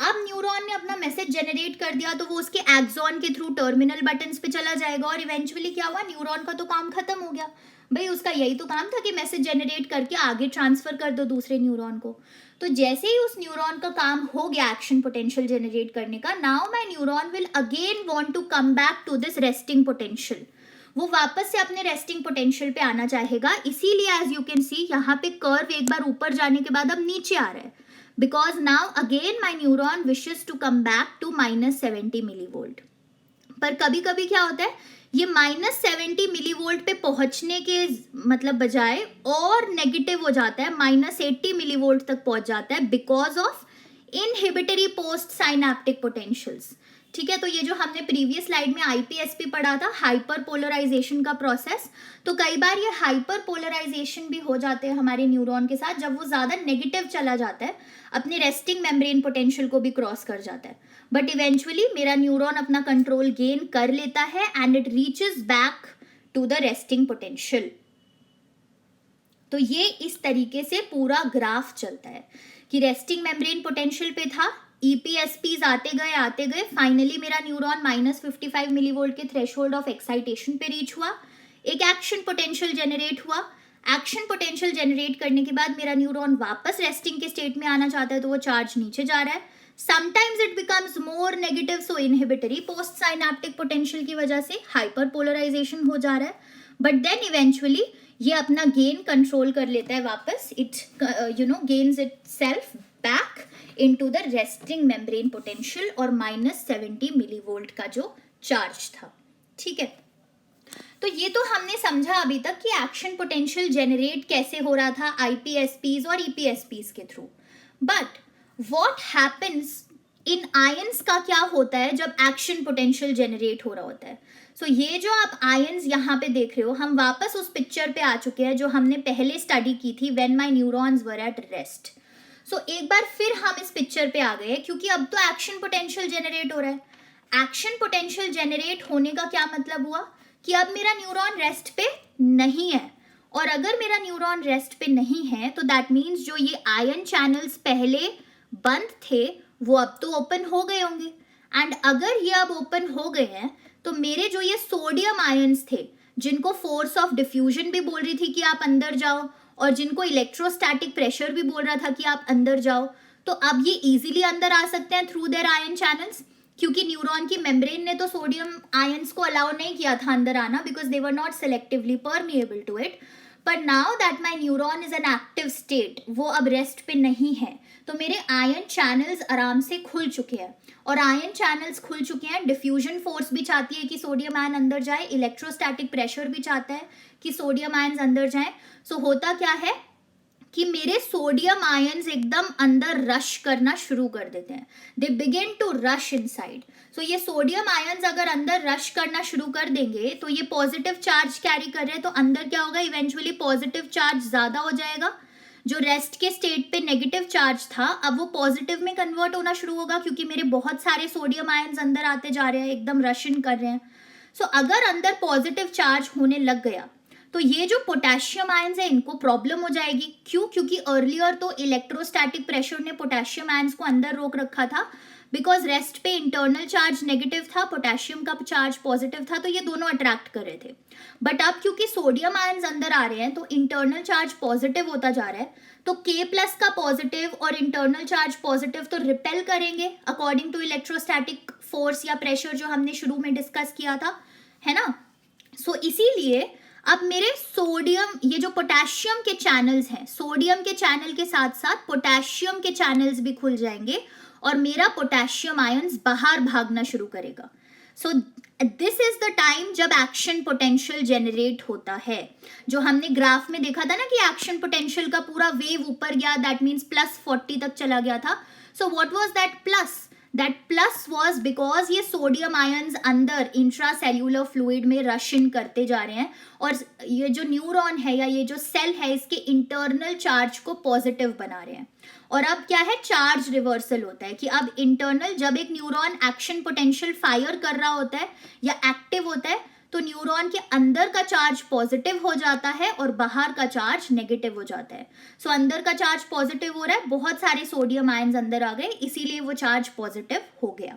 अब न्यूरॉन ने अपना मैसेज जनरेट कर दिया तो वो उसके एक्सॉन के थ्रू टर्मिनल बटन्स पे चला जाएगा, और इवेंचुअली क्या हुआ, न्यूरॉन का तो काम खत्म हो गया. भाई उसका यही तो काम था कि मैसेज जनरेट करके आगे ट्रांसफर कर दो दूसरे न्यूरॉन को. तो जैसे ही उस न्यूरॉन का काम हो गया एक्शन पोटेंशियल जनरेट करने का, now my neuron will again want to come back to this resting potential. वो वापस से अपने रेस्टिंग पोटेंशियल पे आना चाहेगा. इसीलिए एज यू कैन सी यहाँ पे कर्व एक बार ऊपर जाने के बाद अब नीचे आ रहा है, because now again my neuron wishes to come back to -70 millivolt. पर कभी कभी क्या होता है, ये -70 मिलीवोल्ट पे पहुंचने के मतलब बजाय और नेगेटिव हो जाता है, -80 मिलीवोल्ट तक पहुंच जाता है, because of inhibitory post synaptic potentials. ठीक है, तो ये जो हमने प्रीवियस स्लाइड में आईपीएसपी पढ़ा था, हाइपर पोलराइजेशन का प्रोसेस, तो कई बार ये हाइपर पोलराइजेशन भी हो जाते हैं हमारे न्यूरॉन के साथ, जब वो ज्यादा नेगेटिव चला जाता है, अपने रेस्टिंग मेम्ब्रेन पोटेंशियल को भी क्रॉस कर जाता है. बट इवेंचुअली मेरा न्यूरॉन अपना कंट्रोल गेन कर लेता है and it reaches back to the resting potential. तो ये इस तरीके से पूरा ग्राफ चलता है कि रेस्टिंग मेम्ब्रेन पोटेंशियल पे था, ईपीएसपीज आते गए, फाइनली मेरा न्यूरॉन -55 मिलीवोल्ट के थ्रेशोल्ड ऑफ एक्साइटेशन पे रीच हुआ, एक एक्शन पोटेंशियल जनरेट हुआ. एक्शन पोटेंशियल जनरेट करने के बाद मेरा न्यूरॉन वापस रेस्टिंग के स्टेट में आना चाहता है, तो वो चार्ज नीचे जा रहा है. Sometimes it becomes more negative, so inhibitory post synaptic potential की वजह से हाइपर पोलराइजेशन हो जा रहा है. बट देन इवेंचुअली ये अपना गेन कंट्रोल कर लेता है वापस, it gains itself back into the resting membrane potential और -70 मिलीवोल्ट का जो चार्ज था. ठीक है, तो ये तो हमने समझा अभी तक कि एक्शन पोटेंशियल जनरेट कैसे हो रहा था आईपीएसपीज और ईपीएसपीज के through. But what happens in ions का क्या होता है जब एक्शन पोटेंशियल जनरेट हो रहा होता है. सो ये जो आप आयंस यहाँ पे देख रहे हो, हम वापस उस पिक्चर पे आ चुके हैं जो हमने पहले स्टडी की थी, when my neurons were at rest. So एक बार फिर हम इस पिक्चर पे आ गए, क्योंकि अब तो एक्शन पोटेंशियल जनरेट हो रहा है. एक्शन पोटेंशियल जनरेट होने का क्या मतलब हुआ कि अब मेरा न्यूरॉन रेस्ट पे नहीं है, और अगर मेरा न्यूरॉन रेस्ट पे नहीं है तो दैट मीन्स जो ये आयन चैनल्स पहले बंद थे वो अब तो ओपन हो गए होंगे. एंड अगर ये अब ओपन हो गए हैं तो मेरे जो ये सोडियम आयंस थे, जिनको फोर्स ऑफ डिफ्यूजन भी बोल रही थी कि आप अंदर जाओ, और जिनको इलेक्ट्रोस्टैटिक प्रेशर भी बोल रहा था कि आप अंदर जाओ, तो अब ये इजीली अंदर आ सकते हैं थ्रू देयर आयन चैनल्स, क्योंकि न्यूरॉन की मेम्ब्रेन ने तो सोडियम आयंस को अलाउ नहीं किया था अंदर आना, because they were not selectively permeable to it. पर now that my neuron is an active state, वो अब रेस्ट पे नहीं है, तो मेरे आयन चैनल्स आराम से खुल चुके हैं. और आयन चैनल्स खुल चुके हैं, डिफ्यूजन फोर्स भी चाहती है कि सोडियम आयन अंदर जाए, इलेक्ट्रोस्टैटिक प्रेशर भी चाहता है कि सोडियम आयन्स अंदर जाएं. सो होता क्या है कि मेरे सोडियम आयंस एकदम अंदर रश करना शुरू कर देते हैं, they begin to rush inside. So ये सोडियम आयंस अगर अंदर रश करना शुरू कर देंगे तो ये पॉजिटिव चार्ज कैरी कर रहे हैं, तो अंदर क्या होगा, इवेंचुअली पॉजिटिव चार्ज ज्यादा हो जाएगा, जो रेस्ट के स्टेट पे नेगेटिव चार्ज था अब वो पॉजिटिव में कन्वर्ट होना शुरू होगा, क्योंकि मेरे बहुत सारे सोडियम आयंस अंदर आते जा रहे हैं, एकदम रशिन कर रहे हैं। सो अगर अंदर पॉजिटिव चार्ज होने लग गया तो ये जो पोटेशियम आयंस है इनको प्रॉब्लम हो जाएगी। क्यों? क्योंकि अर्लियर तो इलेक्ट्रोस्टैटिक प्रेशर ने पोटेशियम आयंस को अंदर रोक रखा था, बिकॉज रेस्ट पे इंटरनल चार्ज नेगेटिव था, पोटेशियम का चार्ज पॉजिटिव था, तो ये दोनों अट्रैक्ट कर रहे थे। बट अब क्योंकि सोडियम आयंस अंदर आ रहे हैं तो इंटरनल चार्ज पॉजिटिव होता जा रहा है, तो K प्लस का पॉजिटिव और इंटरनल चार्ज पॉजिटिव तो रिपेल करेंगे अकॉर्डिंग टू इलेक्ट्रोस्टैटिक फोर्स या प्रेशर जो हमने शुरू में डिस्कस किया था, है ना। सो इसीलिए अब मेरे सोडियम, ये जो पोटेशियम के चैनल्स हैं, सोडियम के चैनल के साथ साथ पोटेशियम के चैनल्स भी खुल जाएंगे और मेरा पोटेशियम आयंस बाहर भागना शुरू करेगा। सो दिस इज द टाइम जब एक्शन पोटेंशियल जेनरेट होता है। जो हमने ग्राफ में देखा था ना कि एक्शन पोटेंशियल का पूरा वेव ऊपर गया, दैट मीन्स +40 तक चला गया था। So what was that plus? That plus was because ये सोडियम आयंस अंदर इंट्रासेल्यूलर फ्लूइड में रश इन करते जा रहे हैं और ये जो न्यूरॉन है या ये जो सेल है इसके इंटरनल चार्ज को पॉजिटिव बना रहे हैं। और अब क्या है, चार्ज रिवर्सल होता है कि अब इंटरनल, जब एक न्यूरॉन एक्शन पोटेंशियल फायर कर रहा होता है या एक्टिव होता है तो न्यूरॉन के अंदर का चार्ज पॉजिटिव हो जाता है और बाहर का चार्ज नेगेटिव हो जाता है। सो अंदर का चार्ज पॉजिटिव हो रहा है, बहुत सारे सोडियम आयंस अंदर आ गए, इसीलिए वो चार्ज पॉजिटिव हो गया।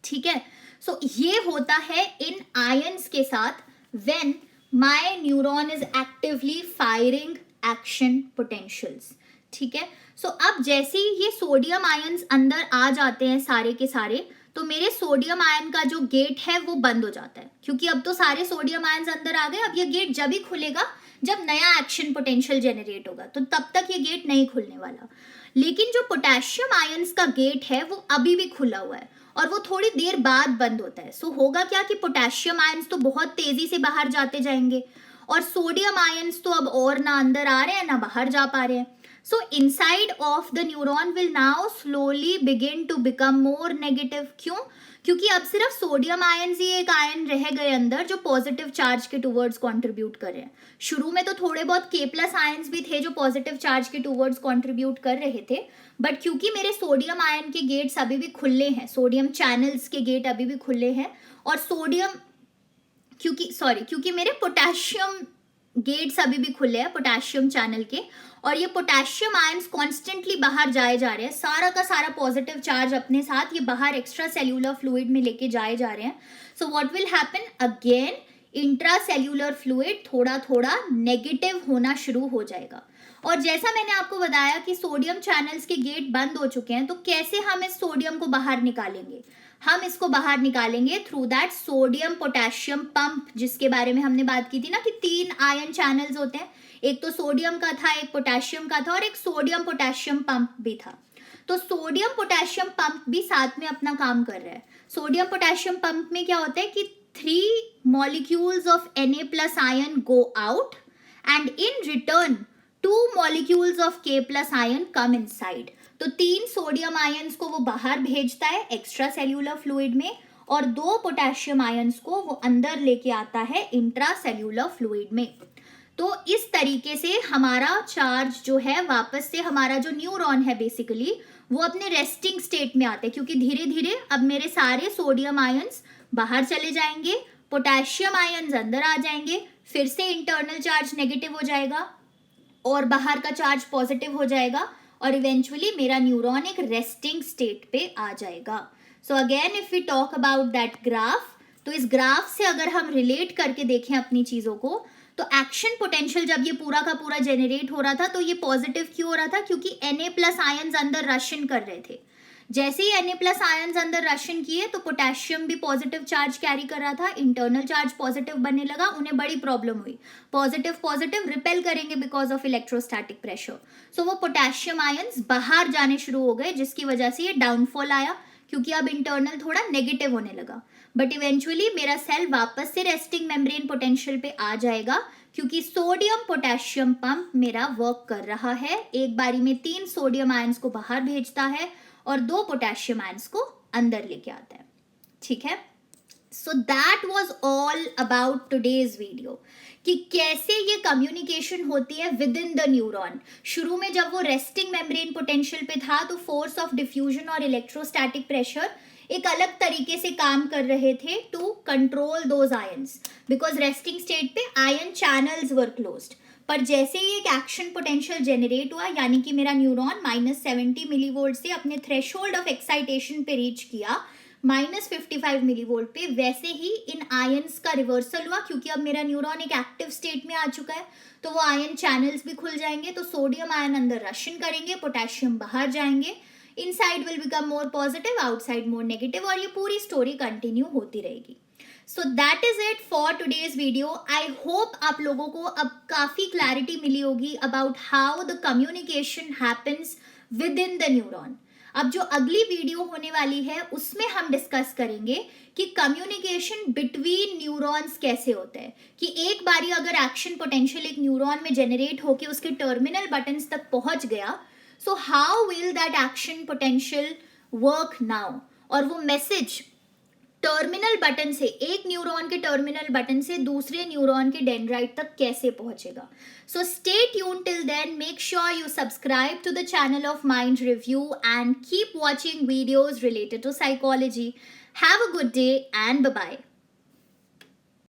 ठीक है, सो ये होता है इन आयंस के साथ when my neuron is actively firing action potentials. ठीक है, सो अब जैसे ही ये सोडियम आयंस अंदर आ जाते हैं सारे के सारे, तो मेरे सोडियम आयन का जो गेट है वो बंद हो जाता है, क्योंकि अब तो सारे सोडियम आयंस अंदर आ गए। अब ये गेट जब ही खुलेगा जब नया एक्शन पोटेंशियल जेनरेट होगा, तो तब तक ये गेट नहीं खुलने वाला। लेकिन जो पोटेशियम आयंस का गेट है वो अभी भी खुला हुआ है और वो थोड़ी देर बाद बंद होता है। सो होगा क्या कि पोटेशियम आयंस तो बहुत तेजी से बाहर जाते जाएंगे और सोडियम आयंस तो अब और ना अंदर आ रहे हैं ना बाहर जा पा रहे हैं। So inside of the neuron will now slowly begin to become more negative. क्यों? क्योंकि अब सिर्फ सोडियम आयंस ही एक आयन रह गए अंदर जो पॉजिटिव चार्ज के टूवर्ड्स कंट्रीब्यूट कर रहे हैं। शुरू में तो थोड़े बहुत K प्लस आयंस भी थे जो पॉजिटिव चार्ज के टूवर्ड्स कंट्रीब्यूट कर रहे थे, बट क्योंकि मेरे सोडियम आयन के गेट्स अभी भी खुले हैं, सोडियम चैनल्स के गेट अभी भी खुले हैं, और सोडियम क्योंकि मेरे पोटेशियम गेट्स अभी भी खुले हैं पोटेशियम चैनल के, और ये पोटेशियम आयंस कॉन्स्टेंटली बाहर जाए जा रहे हैं, सारा का सारा पॉजिटिव चार्ज अपने साथ ये बाहर एक्स्ट्रा सेल्यूलर फ्लूइड में लेके जाए जा रहे हैं। So what will happen, again intracellular fluid थोड़ा थोड़ा नेगेटिव होना शुरू हो जाएगा। और जैसा मैंने आपको बताया कि सोडियम चैनल्स के गेट बंद हो चुके हैं, तो कैसे हम इस सोडियम को बाहर निकालेंगे? हम इसको बाहर निकालेंगे through that sodium potassium pump, जिसके बारे में हमने बात की थी ना कि 3 आयन चैनल्स होते हैं, एक तो सोडियम का था, एक पोटेशियम का था और एक सोडियम पोटेशियम पंप भी था। तो सोडियम पोटेशियम पंप भी साथ में अपना काम कर रहा है। सोडियम पोटेशियम पंप में क्या होता है कि 3 molecules of Na plus ion go out and in return 2 molecules of K plus ion come inside. तो 3 सोडियम आयंस को वो बाहर भेजता है एक्स्ट्रा सेल्यूलर फ्लूइड में, और 2 पोटेशियम आयंस को वो अंदर लेके आता है इंट्रा सेल्यूलर फ्लूइड में। तो इस तरीके से हमारा चार्ज जो है वापस से, हमारा जो न्यूरॉन है बेसिकली वो अपने रेस्टिंग स्टेट में आते हैं, क्योंकि धीरे धीरे अब मेरे सारे सोडियम आयंस बाहर चले जाएंगे, पोटेशियम आयंस अंदर आ जाएंगे, फिर से इंटरनल चार्ज नेगेटिव हो जाएगा और बाहर का चार्ज पॉजिटिव हो जाएगा, और इवेंचुअली मेरा न्यूरॉन एक रेस्टिंग स्टेट पे आ जाएगा। So again if we talk about that graph, तो इस ग्राफ से अगर हम रिलेट करके देखें अपनी चीजों को, तो एक्शन पोटेंशियल जब ये पूरा का पूरा जेनरेट हो रहा था तो ये पॉजिटिव क्यों हो रहा था? क्योंकि Na प्लस आयंस अंदर रशिन कर रहे थे। जैसे ही Na प्लस आयंस अंदर रशिन किए तो पोटेशियम भी पॉजिटिव चार्ज कैरी कर रहा था, इंटरनल चार्ज पॉजिटिव बनने लगा, उन्हें बड़ी प्रॉब्लम हुई, पॉजिटिव रिपेल करेंगे बिकॉज ऑफ इलेक्ट्रोस्टैटिक प्रेशर। सो वो पोटेशियम आयंस बाहर जाने शुरू हो गए, जिसकी वजह से ये डाउनफॉल आया क्योंकि अब इंटरनल थोड़ा नेगेटिव होने लगा, बट इवेंचुअली मेरा सेल वापस से रेस्टिंग मेम्ब्रेन पोटेंशियल पे आ जाएगा, क्योंकि सोडियम पोटेशियम पंप मेरा वर्क कर रहा है। एक बारी में 3 सोडियम आयंस को बाहर भेजता है और 2 पोटेशियम आयंस को अंदर लेके आता है। ठीक है, so that was all about today's video कि कैसे ये कम्युनिकेशन होती है विद इन द न्यूरॉन। शुरू में जब वो रेस्टिंग मेम्ब्रेन पोटेंशियल पे था तो फोर्स ऑफ डिफ्यूजन और इलेक्ट्रोस्टैटिक प्रेशर एक अलग तरीके से काम कर रहे थे to control those ions, because resting state पे आयन चैनल्स वर क्लोज्ड। पर जैसे ही एक एक्शन पोटेंशियल जनरेट हुआ, यानी कि मेरा न्यूरॉन -70 मिलीवोल्ट से अपने थ्रेशोल्ड ऑफ एक्साइटेशन पे रीच किया -55 मिलीवोल्ट पे, वैसे ही इन आयंस का रिवर्सल हुआ, क्योंकि अब मेरा न्यूरॉन एक एक्टिव स्टेट में आ चुका है, तो वो आयन चैनल्स भी खुल जाएंगे, तो सोडियम आयन अंदर रशन करेंगे, पोटेशियम बाहर जाएंगे, inside will become more positive, outside more negative, और ये पूरी स्टोरी कंटिन्यू होती रहेगी। सो that is it for today's video. I hope आप लोगों को अब काफी क्लैरिटी मिली होगी about how the communication happens with in the neuron. अब जो अगली वीडियो होने वाली है उसमें हम डिस्कस करेंगे कि कम्युनिकेशन बिटवीन न्यूरॉन्स कैसे होता है, कि एक बारी अगर एक्शन पोटेंशियल एक न्यूरॉन में जनरेट होके उसके टर्मिनल बटन्स तक पहुंच गया, so how will that action potential work now, और वो मैसेज टर्मिनल बटन से, एक न्यूरॉन के टर्मिनल बटन से दूसरे न्यूरॉन के डेंड्राइट तक कैसे पहुंचेगा। So stay tuned till then, make sure you subscribe to the channel of Mind Review and keep watching videos related to psychology. Have a good day and bye-bye.